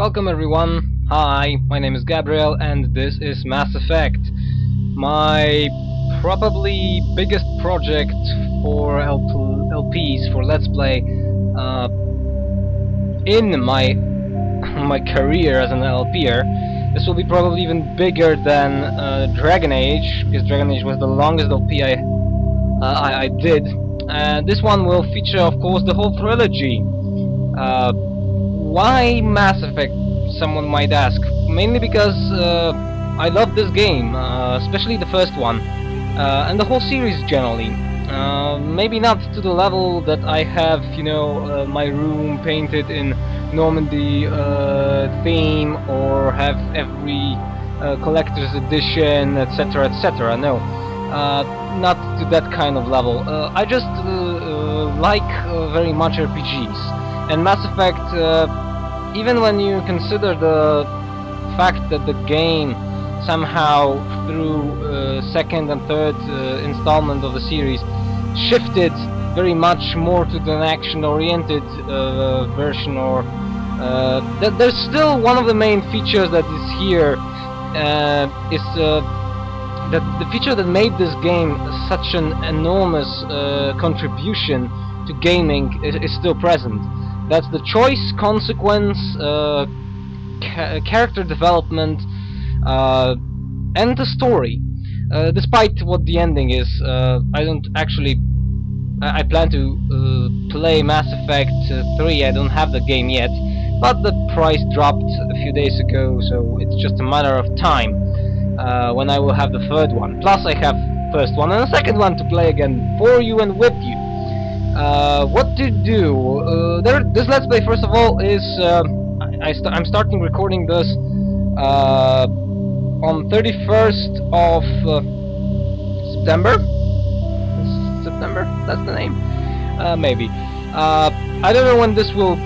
Welcome everyone. Hi, my name is Gabriel and this is Mass Effect. My probably biggest project for LPs, for Let's Play in my career as an LPer. This will be probably even bigger than Dragon Age, because Dragon Age was the longest LP I did. This one will feature, of course, the whole trilogy. Why Mass Effect, someone might ask? Mainly because I love this game, especially the first one, and the whole series generally. Maybe not to the level that I have, you know, my room painted in Normandy theme, or have every collector's edition, etc, etc. No, not to that kind of level. I just like very much RPGs, and Mass Effect, even when you consider the fact that the game somehow through second and third installment of the series shifted very much more to the action-oriented version, or there's still one of the main features that is here, is that the feature that made this game such an enormous contribution to gaming is still present. That's the choice, consequence, character development, and the story. Despite what the ending is, I don't actually. I plan to play Mass Effect 3. I don't have the game yet, but the price dropped a few days ago, so it's just a matter of time when I will have the third one. Plus, I have first one and a second one to play again for you and with you. What to do? This Let's Play, first of all, is I'm starting recording this on 31st of September. September? That's the name? Maybe. I don't know when this will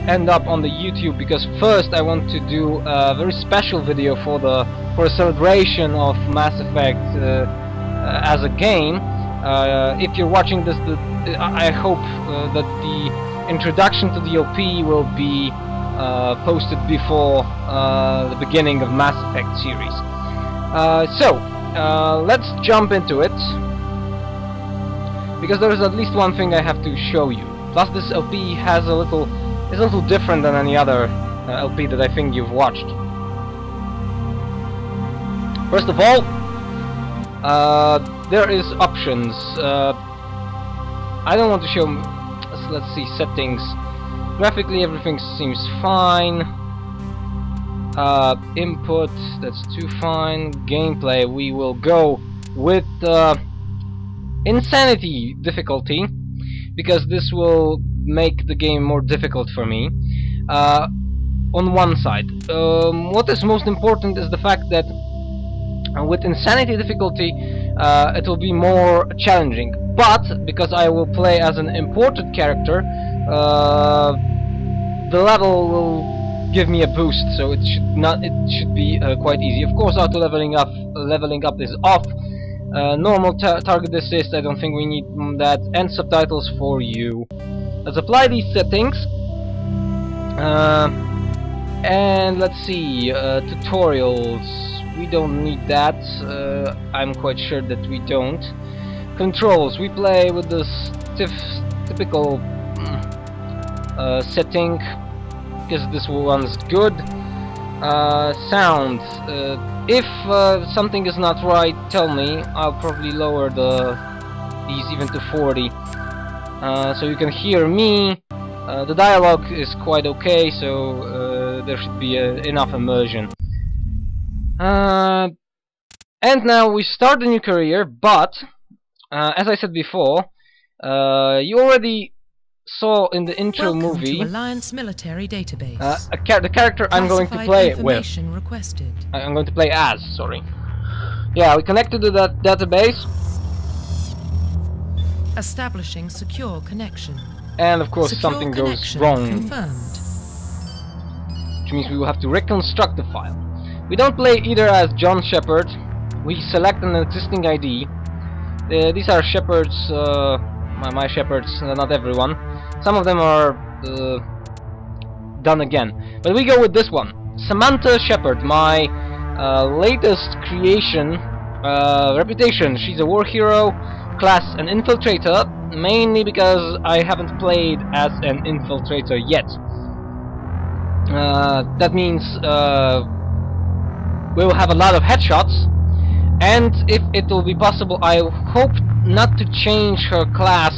end up on the YouTube, because first I want to do a very special video for a celebration of Mass Effect as a game. If you're watching this, I hope that the introduction to the OP will be posted before the beginning of Mass Effect series. So let's jump into it, because there is at least one thing I have to show you. Plus, this LP is a little different than any other LP that I think you've watched. First of all, there is options. I don't want to show. Let's see, settings. Graphically, everything seems fine. Input, that's too fine. Gameplay, we will go with Insanity difficulty, because this will make the game more difficult for me. On one side, what is most important is the fact that with Insanity difficulty it will be more challenging, but because I will play as an imported character, the level will give me a boost, so it should be quite easy. Of course, auto leveling up is off. Normal target assist, I don't think we need that, and subtitles for you. Let's apply these settings, and let's see, tutorials, we don't need that. I'm quite sure that we don't. Controls, we play with the typical setting, because this one's good. Sound, if something is not right, tell me. I'll probably lower these even to 40, so you can hear me. The dialogue is quite okay, so there should be enough immersion. And now we start a new career, but as I said before, you already saw in the intro movie Alliance military database. The character I'm going to play with. Requested. I'm going to play as, sorry. Yeah, we connected to that database. Establishing secure connection. And of course Secure something goes connection wrong. Confirmed. Which means we will have to reconstruct the file. We don't play either as John Shepard. We select an existing ID. These are Shepards, my Shepards, not everyone. Some of them are done again. But we go with this one. Samantha Shepard, my latest creation. Reputation, she's a war hero, class an infiltrator, mainly because I haven't played as an infiltrator yet. That means we will have a lot of headshots, and if it will be possible, I hope not to change her class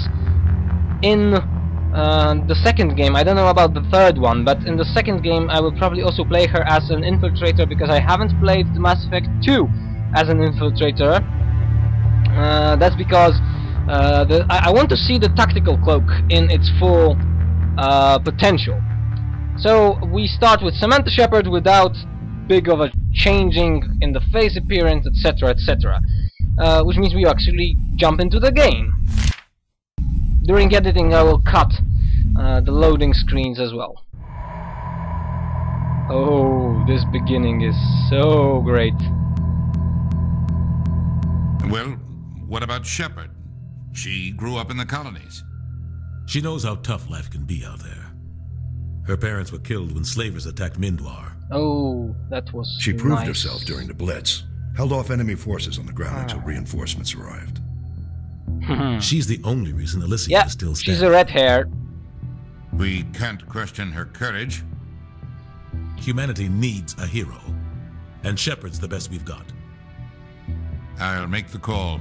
in the second game. I don't know about the third one, but in the second game I will probably also play her as an infiltrator, because I haven't played the Mass Effect 2 as an infiltrator. That's because I want to see the tactical cloak in its full potential. So we start with Samantha Shepard without big of a changing in the face appearance, etc, etc. Which means we actually jump into the game. During editing I will cut the loading screens as well. Oh, this beginning is so great. Well, what about Shepard? She grew up in the colonies. She knows how tough life can be out there. Her parents were killed when slavers attacked Mindwar. Oh, that was She proved nice. herself during the Blitz, held off enemy forces on the ground until reinforcements arrived. She's the only reason Elysia Yeah, is still she's standing. a red hair. We can't question her courage. Humanity needs a hero, and Shepard's the best we've got. I'll make the call.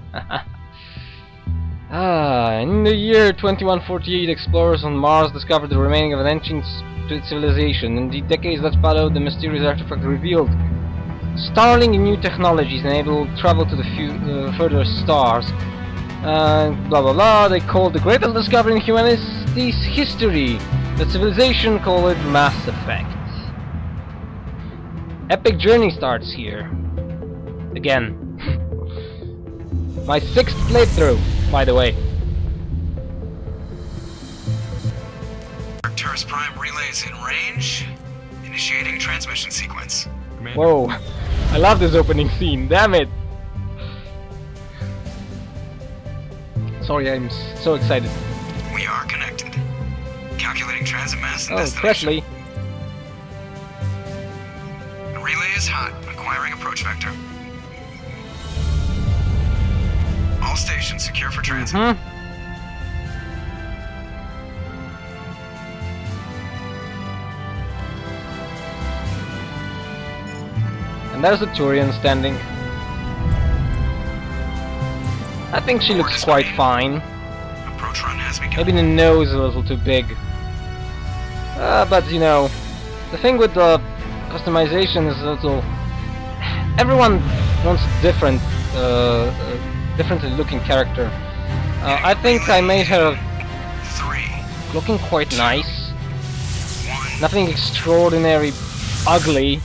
In the year 2148, explorers on Mars discovered the remaining of an ancient civilization. In the decades that followed, the mysterious artifact revealed startling new technologies enable travel to the further stars. Blah blah blah. They called the greatest discovery in humanity's history. The civilization called it Mass Effect. Epic journey starts here. Again. My 6th playthrough, by the way. Arcturus Prime relays in range. Initiating transmission sequence. Commander. Whoa, I love this opening scene, damn it! Sorry, I'm so excited. We are connected. Calculating transit mass and Oh, destination. Presley. The relay is hot. Acquiring approach vector. All stations secure for transit. And there's the Turian standing. I think she looks quite fine. Approach run has begun. Maybe the nose is a little too big. But you know, the thing with the customization is a little... Everyone wants different, differently looking character. I think I made her 3, looking quite nice. 1. Nothing extraordinary ugly.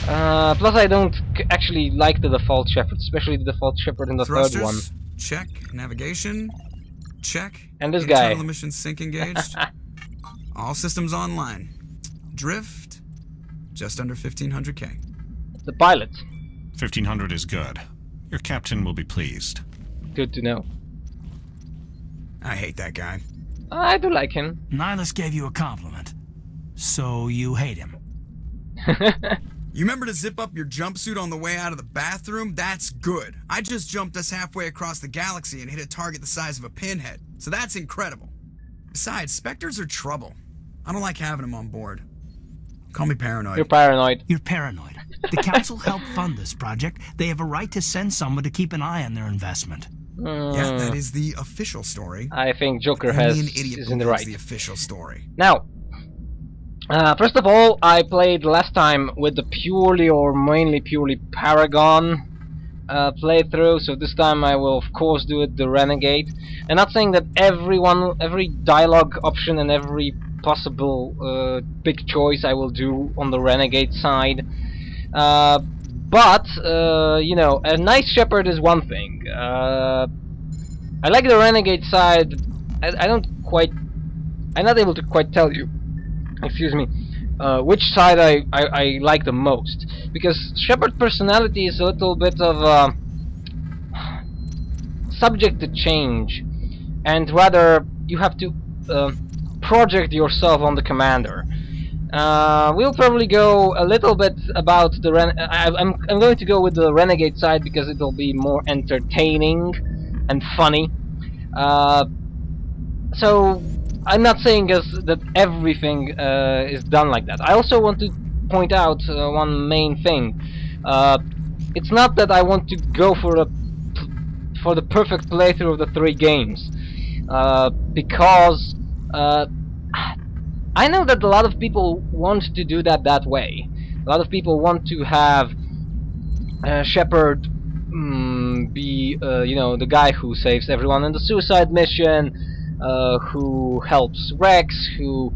Plus I don't actually like the default Shepard, especially the default Shepard in the third one. Check. Navigation. Check. And this guy. Internal emission sync engaged. All systems online. Drift. Just under 1500K. The pilot. 1500 is good. Your captain will be pleased. Good to know. I hate that guy. I do like him. Nihilus gave you a compliment. So you hate him. You remember to zip up your jumpsuit on the way out of the bathroom? That's good. I just jumped us halfway across the galaxy and hit a target the size of a pinhead. So that's incredible. Besides, Spectres are trouble. I don't like having them on board. Call me paranoid. You're paranoid. You're paranoid. The Council helped fund this project. They have a right to send someone to keep an eye on their investment. Yeah, that is the official story. I think Joker Only an idiot is in the believes right. the official story. Now, first of all, I played last time with the purely or mainly purely Paragon playthrough, so this time I will of course do it the Renegade. And not saying that every dialogue option and every possible big choice I will do on the Renegade side. But you know, a nice Shepard is one thing. I like the Renegade side. I'm not able to quite tell you. Excuse me. Which side I like the most, because Shepard personality is a little bit of subject to change, and rather you have to project yourself on the commander. We'll probably go a little bit about the I'm going to go with the renegade side because it'll be more entertaining and funny. So I'm not saying that everything is done like that. I also want to point out one main thing. It's not that I want to go for the perfect playthrough of the 3 games, because I know that a lot of people want to do that way. A lot of people want to have Shepard be, you know, the guy who saves everyone in the suicide mission, who helps Rex, who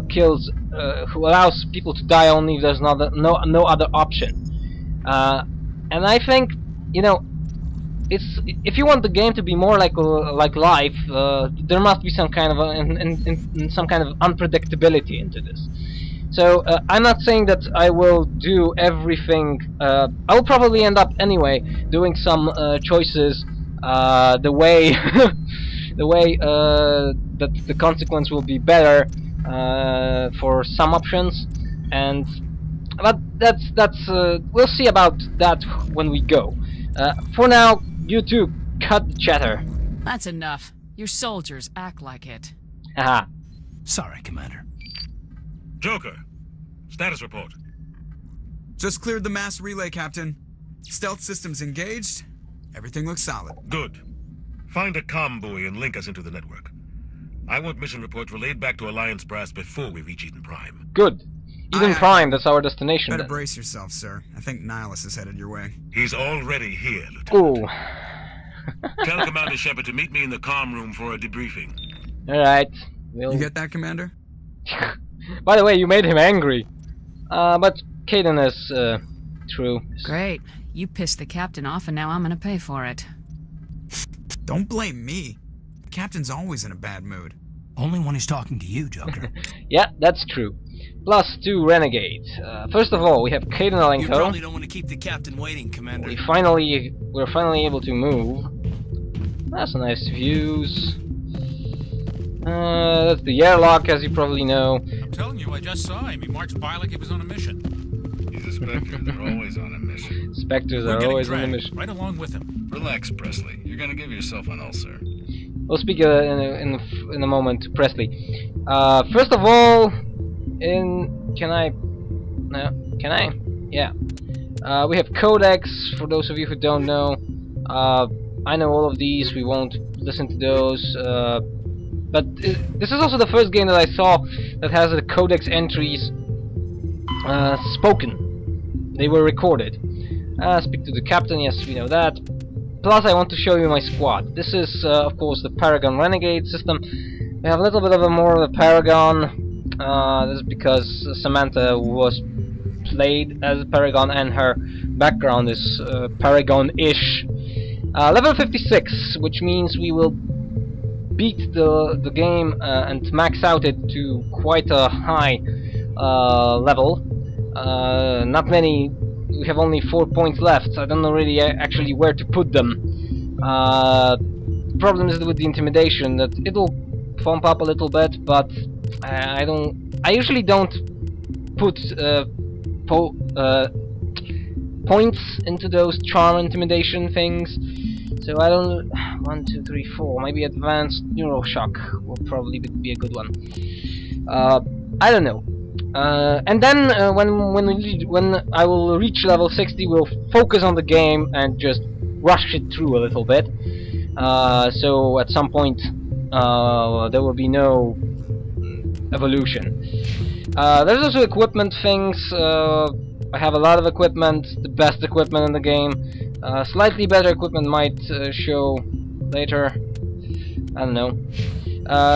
kills, who allows people to die only if there's no other option. And I think, you know, if you want the game to be more like life, there must be some kind of some kind of unpredictability into this. So I'm not saying that I will do everything. I'll probably end up anyway doing some choices the way that the consequence will be better for some options, but that's we'll see about that when we go. For now, you two, cut the chatter. That's enough. Your soldiers act like it. Haha. Sorry, Commander. Joker, status report. Just cleared the mass relay, Captain. Stealth systems engaged. Everything looks solid. Good. Find a comm buoy and link us into the network. I want mission reports relayed back to Alliance brass before we reach Eden Prime. Good. Eden Prime, that's our destination. Better then. brace yourself, sir. I think Nihilus is headed your way. He's already here, Lieutenant. Ooh. Tell Commander Shepard to meet me in the comm room for a debriefing. Alright. We'll... You get that, Commander? By the way, you made him angry. But Caden is true. Great. You pissed the captain off and now I'm gonna pay for it. Don't blame me. The captain's always in a bad mood. Only when he's talking to you, Joker. Yeah, that's true. +2 renegades. First of all, we have Caden Alenko. You probably don't want to keep the captain waiting, Commander. We're finally able to move. That's nice views. That's the airlock, as you probably know. I'm telling you, I just saw him. He marched by like he was on a mission. He's a Spectre. They're always on a mission. Spectres are always on a mission. Right along with him. Relax, Presley. You're gonna give yourself an ulcer. We'll speak in a moment to Presley. First of all, can I? Yeah. We have Codex, for those of you who don't know. I know all of these, we won't listen to those. But this is also the first game that I saw that has the Codex entries spoken. They were recorded. Speak to the captain, yes, we know that. Plus, I want to show you my squad. This is, of course, the Paragon Renegade system. We have a little bit of more of a Paragon. This is because Samantha was played as a Paragon and her background is Paragon-ish. Level 56, which means we will beat the game and max out it to quite a high level. Not many. We have only 4 points left. So I don't know really actually where to put them. Problem is with the intimidation that it'll bump up a little bit, but I usually don't put points into those charm intimidation things. So I don't. 1, 2, 3, 4. Maybe advanced neuroshock will probably be a good one. I don't know. And then when I will reach level 60, we'll focus on the game and just rush it through a little bit. So at some point there will be no evolution. There's also equipment things. I have a lot of equipment, the best equipment in the game. Slightly better equipment might show later. I don't know.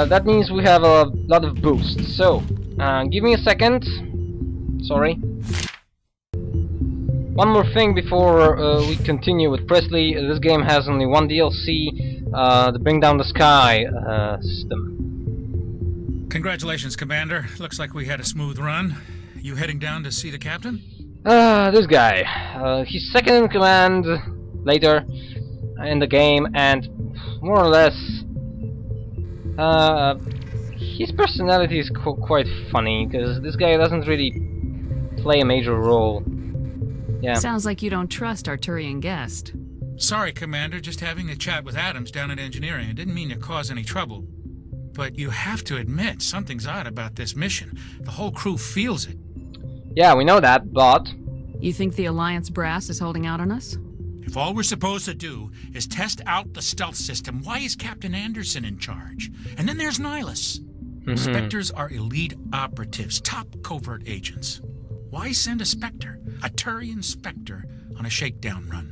That means we have a lot of boosts. So. Give me a second. Sorry. One more thing before we continue with Presley. This game has only one DLC, the Bring Down the Sky system. Congratulations, Commander. Looks like we had a smooth run. You heading down to see the captain? This guy. He's second in command later in the game, and more or less His personality is quite funny, because this guy doesn't really play a major role. Yeah. Sounds like you don't trust our Turian guest. Sorry, Commander, just having a chat with Adams down at engineering. I didn't mean to cause any trouble. But you have to admit, something's odd about this mission. The whole crew feels it. Yeah, we know that, but... You think the Alliance brass is holding out on us? If all we're supposed to do is test out the stealth system, why is Captain Anderson in charge? And then there's Nihilus. Spectres are elite operatives, top covert agents. Why send a Spectre, a Turian Spectre, on a shakedown run?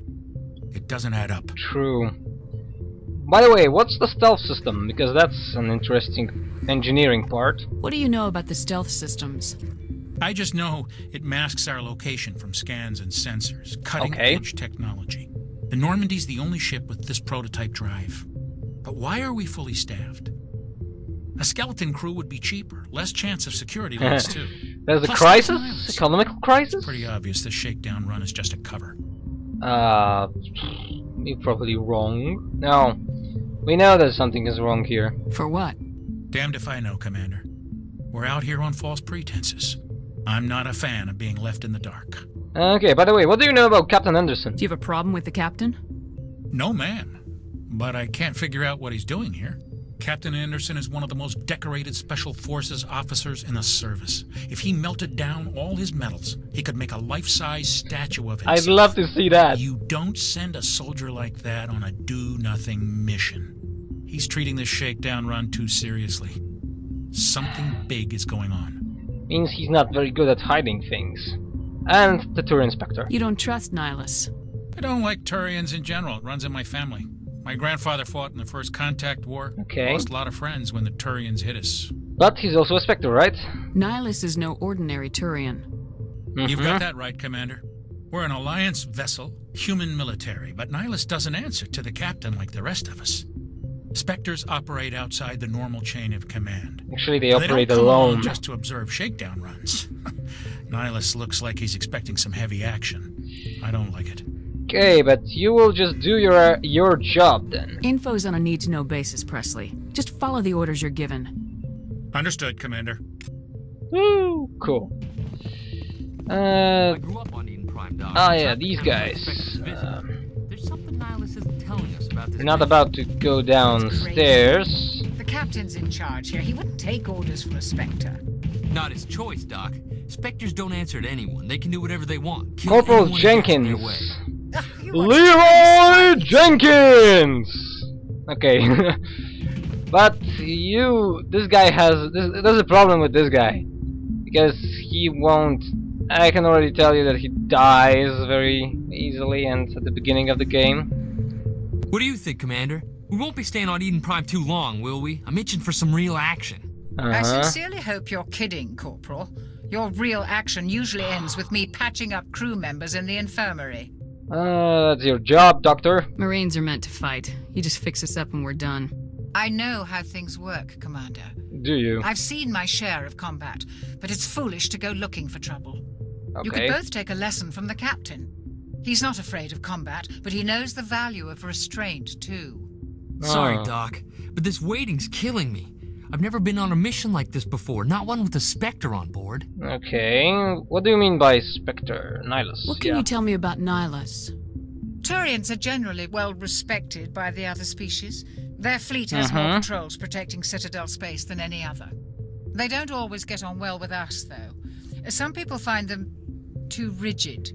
It doesn't add up. True. By the way, what's the stealth system? Because that's an interesting engineering part. What do you know about the stealth systems? I just know it masks our location from scans and sensors. Cutting-edge technology. The Normandy's the only ship with this prototype drive. But why are we fully staffed? A skeleton crew would be cheaper. Less chance of security leaks, too. There's a crisis? Economical crisis? It's pretty obvious this shakedown run is just a cover. You're probably wrong. No. We know that something is wrong here. For what? Damned if I know, Commander. We're out here on false pretenses. I'm not a fan of being left in the dark. Okay, by the way, what do you know about Captain Anderson? Do you have a problem with the captain? No, ma'am. But I can't figure out what he's doing here. Captain Anderson is one of the most decorated Special Forces officers in the service. If he melted down all his medals, he could make a life-size statue of himself. I'd love to see that. You don't send a soldier like that on a do-nothing mission. He's treating this shakedown run too seriously. Something big is going on. Means he's not very good at hiding things. And the Turian Spectre. You don't trust Nihilus. I don't like Turians in general. It runs in my family. My grandfather fought in the First Contact War. Okay. Lost a lot of friends when the Turians hit us. But he's also a Spectre, right? Nihilus is no ordinary Turian. You've got that right, Commander. We're an Alliance vessel, human military, but Nihilus doesn't answer to the captain like the rest of us. Spectres operate outside the normal chain of command. Actually, they operate don't come alone. along just to observe shakedown runs. Nihilus looks like he's expecting some heavy action. I don't like it. Okay, but you will just do your job then. Info's on a need-to-know basis, Presley. Just follow the orders you're given. Understood, Commander. Woo, cool. I grew up on Eden Prime, Doc. Oh yeah, these guys. There's something Nihilus isn't telling us about this. We're not about to go downstairs. The captain's in charge here. He wouldn't take orders from a Spectre. Not his choice, Doc. Spectres don't answer to anyone. They can do whatever they want. Kill Corporal anyone Jenkins. Leroy Jenkins! Okay. But this guy there's a problem with this guy. Because he won't, I can already tell you that he dies very easily and at the beginning of the game. What do you think, Commander? We won't be staying on Eden Prime too long, will we? I'm itching for some real action. I sincerely hope you're kidding, Corporal. Your real action usually ends with me patching up crew members in the infirmary. That's your job, Doctor. Marines are meant to fight. You just fix us up and we're done. I know how things work, Commander. Do you? I've seen my share of combat, but it's foolish to go looking for trouble. Okay. You could both take a lesson from the captain. He's not afraid of combat, but he knows the value of restraint, too. Sorry, Doc, but this waiting's killing me. I've never been on a mission like this before, not one with a Spectre on board. Okay, what do you mean by Spectre, Nihilus? What can you tell me about Nihilus? Turians are generally well respected by the other species. Their fleet has more patrols protecting Citadel space than any other. They don't always get on well with us, though. Some people find them too rigid.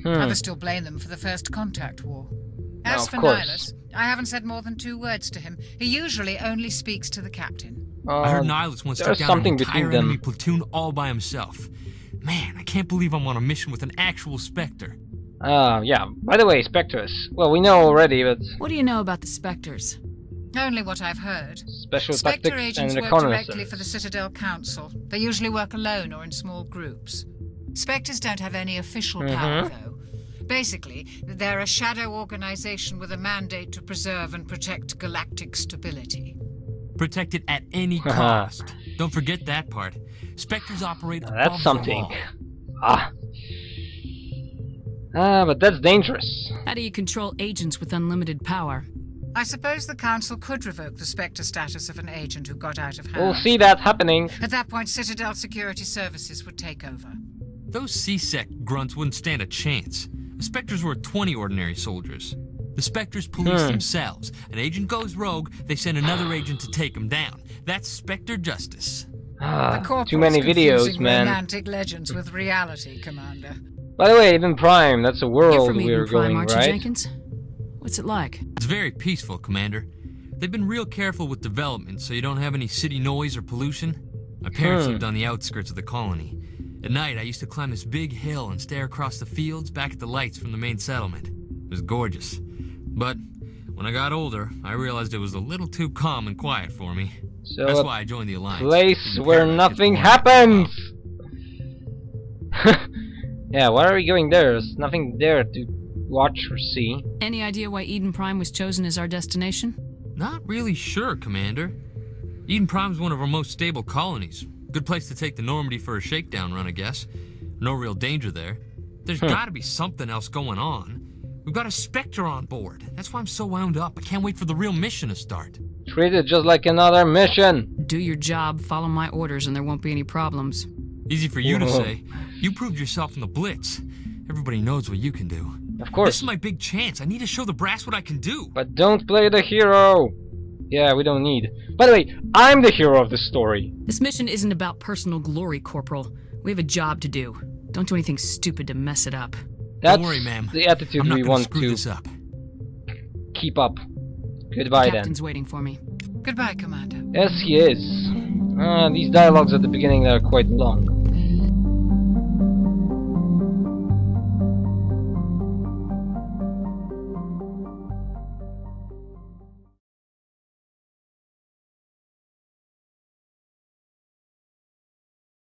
Others still blame them for the First Contact War. As for Nihilus, I haven't said more than 2 words to him. He usually only speaks to the captain. I heard Nihilus once took down an entire enemy platoon all by himself. Man, I can't believe I'm on a mission with an actual Spectre. Yeah. By the way, Spectres. Well, we know already, but... What do you know about the Spectres? Only what I've heard. Special Spectre tactics agents and work reconnaissance. directly for the Citadel Council. They usually work alone or in small groups. Spectres don't have any official power, though. Basically, they're a shadow organization with a mandate to preserve and protect galactic stability. Protect it at any cost. Don't forget that part. Spectres operate above That's something. the law. But that's dangerous. How do you control agents with unlimited power? I suppose the Council could revoke the Spectre status of an agent who got out of hand. We'll see that happening. At that point, Citadel Security Services would take over. Those C-Sec grunts wouldn't stand a chance. The Spectres were 20 ordinary soldiers. The Spectres police themselves. An agent goes rogue, they send another agent to take him down. That's Spectre justice. Too many videos, man. Romantic legends with reality, Commander. By the way, Eden Prime, that's a world we're going, aren't you, right? Jenkins? What's it like? It's very peaceful, Commander. They've been real careful with development, so you don't have any city noise or pollution. My parents lived on the outskirts of the colony. At night, I used to climb this big hill and stare across the fields back at the lights from the main settlement. It was gorgeous. But when I got older, I realized it was a little too calm and quiet for me. So that's why I joined the Alliance. Place where nothing happens! Yeah, why are we going there? There's nothing there to watch or see. Any idea why Eden Prime was chosen as our destination? Not really sure, Commander. Eden Prime's one of our most stable colonies. Good place to take the Normandy for a shakedown run, I guess. No real danger there. There's gotta be something else going on. We've got a Spectre on board. That's why I'm so wound up. I can't wait for the real mission to start. Treat it just like another mission. Do your job, follow my orders, and there won't be any problems. Easy for you to say. You proved yourself in the Blitz. Everybody knows what you can do. Of course. This is my big chance. I need to show the brass what I can do. But don't play the hero. Yeah, we don't need. By the way, I'm the hero of the story. This mission isn't about personal glory, Corporal. We have a job to do. Don't do anything stupid to mess it up. That's Don't worry, ma'am. the attitude I'm not we gonna want screw to this up. keep up. Goodbye, The captain's waiting for me. Goodbye, Commander. Yes, he is. These dialogues at the beginning are quite long.